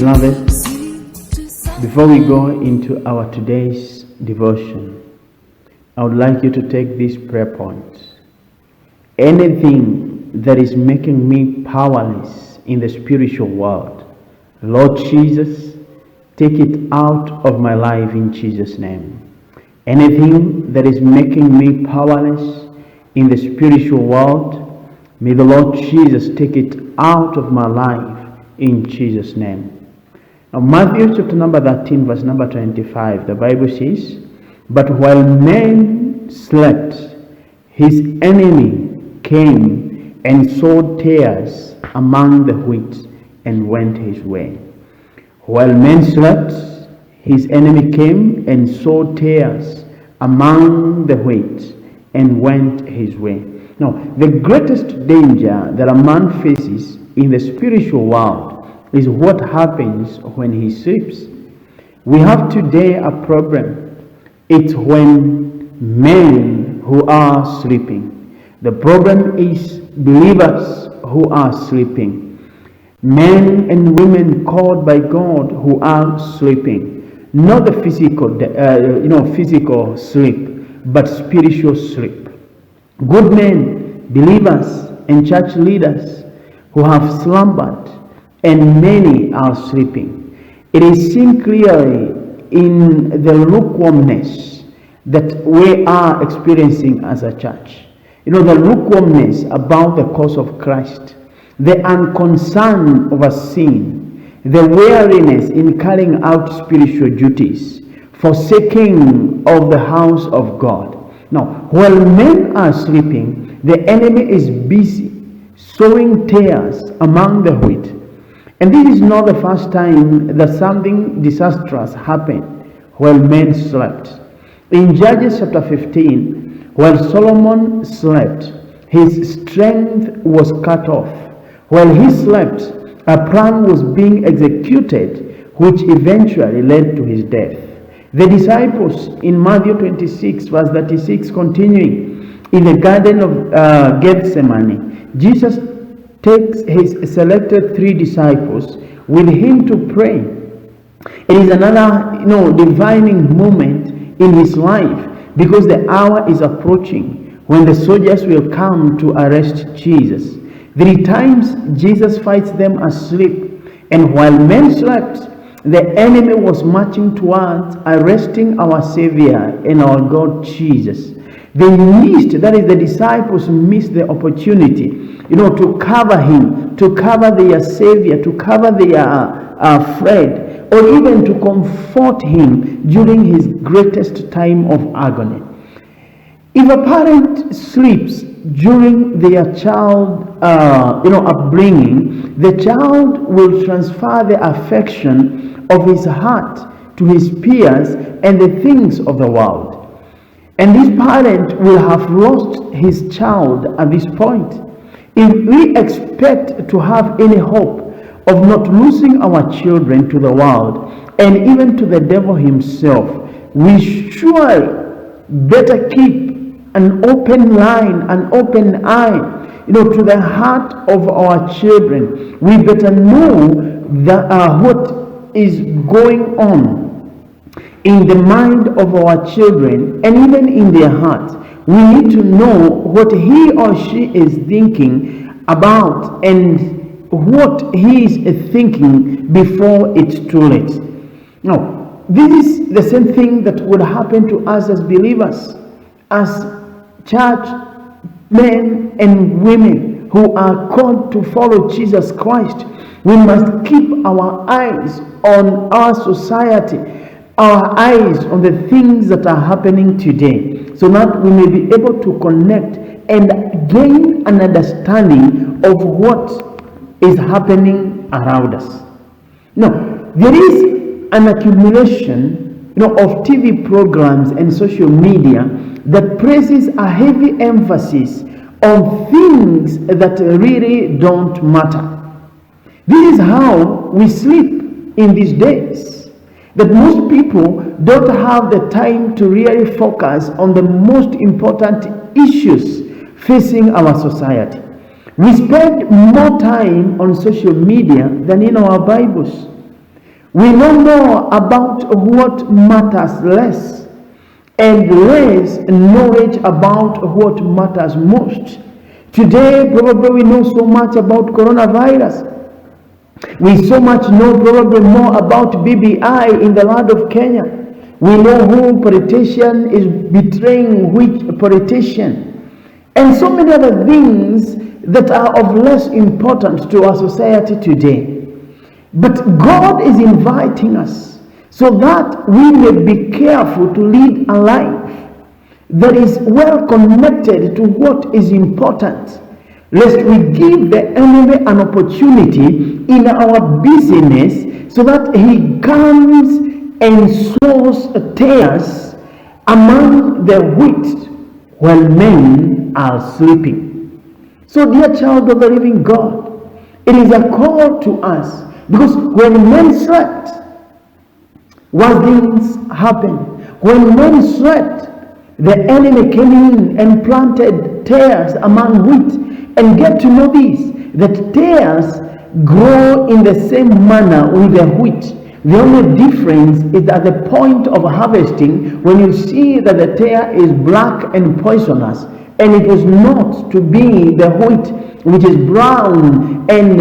Beloved, before we go into our today's devotion, I would like you to take these prayer points. Anything that is making me powerless in the spiritual world, Lord Jesus, take it out of my life in Jesus' name. Anything that is making me powerless in the spiritual world, may the Lord Jesus take it out of my life in Jesus' name. Now, Matthew chapter number 13, verse number 25, the Bible says, "But while men slept, his enemy came and sowed tares among the wheat and went his way." While men slept, his enemy came and sowed tares among the wheat and went his way. Now, the greatest danger that a man faces in the spiritual world is what happens when he sleeps. We have today a problem. It's when men who are sleeping. The problem is believers who are sleeping. Men and women called by God who are sleeping. Not the physical sleep, but spiritual sleep. Good men, believers, and church leaders who have slumbered, and many are sleeping. It is seen clearly in the lukewarmness that we are experiencing as a church. The lukewarmness about the cause of Christ, the unconcern over sin, the weariness in carrying out spiritual duties, forsaking of the house of God. Now, while men are sleeping, the enemy is busy sowing tares among the wheat. And this is not the first time that something disastrous happened while men slept. In Judges chapter 15, while Solomon slept, his strength was cut off. While he slept, a plan was being executed, which eventually led to his death. The disciples in Matthew 26, verse 36, continuing, in the Garden of Gethsemane, Jesus takes his selected 3 disciples with him to pray. It is another, defining moment in his life, because the hour is approaching when the soldiers will come to arrest Jesus. 3 times Jesus fights them asleep, and while men slept, the enemy was marching towards arresting our Savior and our God Jesus. They missed, that is, the disciples missed the opportunity, to cover him, to cover their Savior, to cover their friend, or even to comfort him during his greatest time of agony. If a parent sleeps during their child, upbringing, the child will transfer the affection of his heart to his peers and the things of the world. And this parent will have lost his child at this point. If we expect to have any hope of not losing our children to the world and even to the devil himself, we surely better keep an open line, an open eye, to the heart of our children. We better know that what is going on in the mind of our children and even in their hearts. We need to know what he or she is thinking about and what he is thinking before it's too late. Now, this is the same thing that would happen to us as believers, as church men and women who are called to follow Jesus Christ. We must keep our eyes on our society, our eyes on the things that are happening today, so that we may be able to connect and gain an understanding of what is happening around us. Now, there is an accumulation of TV programs and social media that places a heavy emphasis on things that really don't matter. This is how we sleep in these days, that most people don't have the time to really focus on the most important issues facing our society. We spend more time on social media than in our Bibles. We know more about what matters less and less knowledge about what matters most. Today, probably we know so much about coronavirus. We so much know probably more about BBI in the land of Kenya. We know who politician is betraying which politician. And so many other things that are of less importance to our society today. But God is inviting us so that we may be careful to lead a life that is well connected to what is important, lest we give the enemy an opportunity in our busyness so that he comes and sows tares among the wheat while men are sleeping. So, dear child of the living God, it is a call to us, because when men slept, what things happened? When men slept, the enemy came in and planted tares among wheat. And get to know this, that tares grow in the same manner with the wheat. The only difference is at the point of harvesting, when you see that the tare is black and poisonous, and it is not to be the wheat which is brown and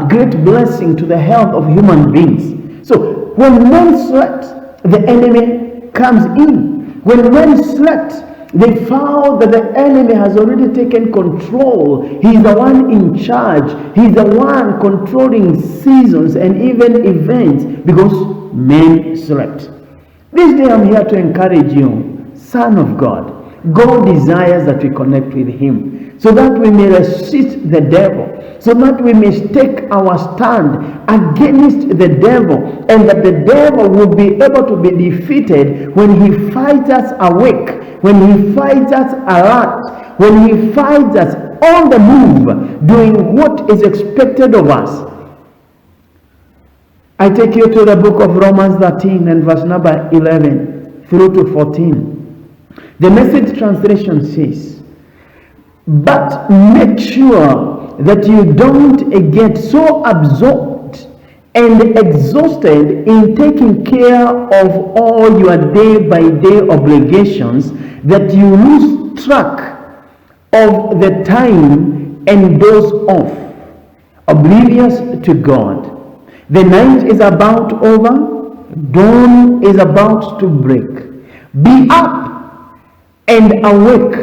great blessing to the health of human beings. So when men slept, the enemy comes in. When men slept, they found that the enemy has already taken control. He's the one in charge. He's the one controlling seasons and even events, because men slept. This day I'm here to encourage you, son of God. God desires that we connect with him so that we may resist the devil, so that we may take our stand against the devil, and that the devil will be able to be defeated when he finds us awake, when he finds us alert, when he finds us on the move, doing what is expected of us. I take you to the book of Romans 13 and verse number 11 through to 14. The Message translation says, "But make sure that you don't get so absorbed and exhausted in taking care of all your day-by-day obligations that you lose track of the time and doze off, oblivious to God. The night is about over, dawn is about to break. Be up and awake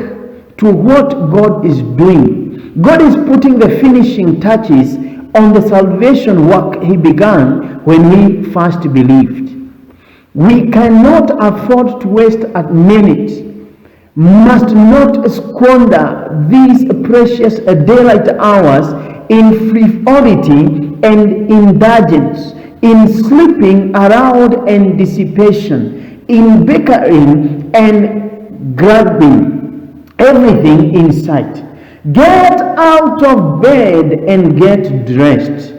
to what God is doing. God is putting the finishing touches on the salvation work he began when we first believed. We cannot afford to waste a minute, must not squander these precious daylight hours in frivolity and indulgence, in sleeping around and dissipation, in bickering and grabbing everything in sight. Get out of bed and get dressed.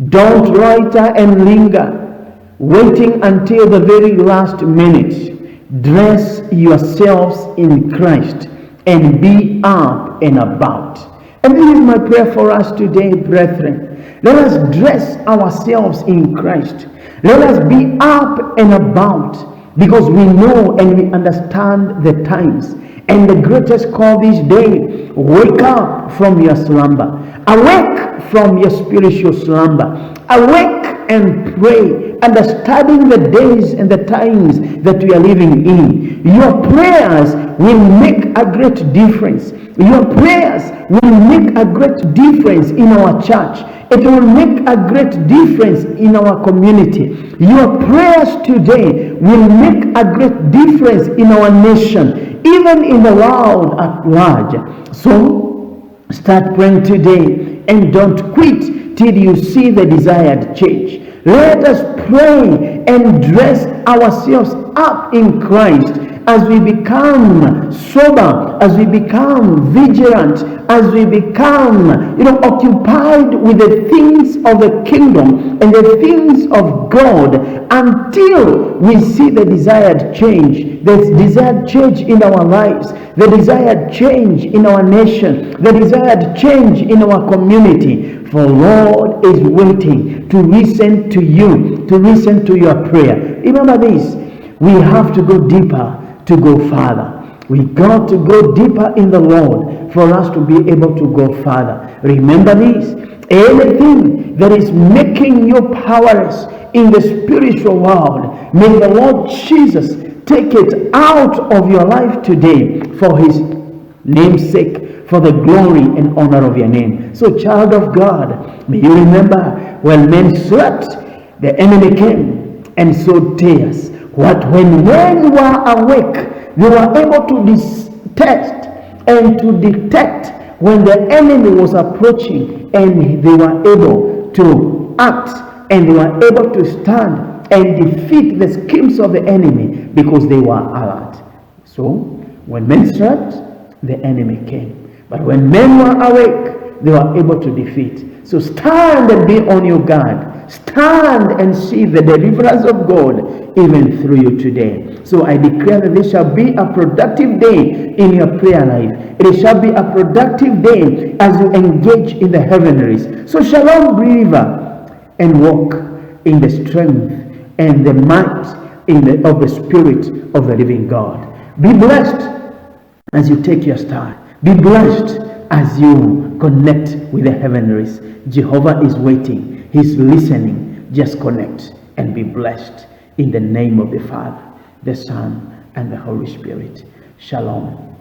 Don't loiter and linger, waiting until the very last minute. Dress yourselves in Christ and be up and about." And this is my prayer for us today, brethren. Let us dress ourselves in Christ. Let us be up and about, because we know and we understand the times. And the greatest call this day: wake up from your slumber. Awake from your spiritual slumber. Awake and pray, understanding the days and the times that we are living in. Your prayers will make a great difference. Your prayers will make a great difference in our church. It will make a great difference in our community. Your prayers today will make a great difference in our nation, even in the world at large. So, start praying today and don't quit till you see the desired change. Let us pray and dress ourselves up in Christ as we become sober, as we become vigilant, as we become, occupied with the things of the kingdom and the things of God, until we see the desired change, the desired change in our lives, the desired change in our nation, the desired change in our community. For Lord is waiting to listen to you, to listen to your prayer. Remember this, we have to go deeper to go farther. We got to go deeper in the Lord for us to be able to go farther. Remember this, anything that is making you powerless in the spiritual world, may the Lord Jesus take it out of your life today for his name's sake, for the glory and honor of your name. So, child of God, may you remember, when men slept, the enemy came and sowed tears. What when men were awake, they were able to test and to detect when the enemy was approaching, and they were able to act, and they were able to stand and defeat the schemes of the enemy because they were alert. So, when men slept, the enemy came. But when men were awake, they were able to defeat. So stand and be on your guard. Stand and see the deliverance of God even through you today. So I declare that this shall be a productive day in your prayer life. It shall be a productive day as you engage in the heavenlies. So shalom, believer, and walk in the strength and the might of the Spirit of the living God. Be blessed as you take your stand. Be blessed as you connect with the heavenlies. Jehovah is waiting. He's listening. Just connect and be blessed in the name of the Father, the Son, and the Holy Spirit. Shalom.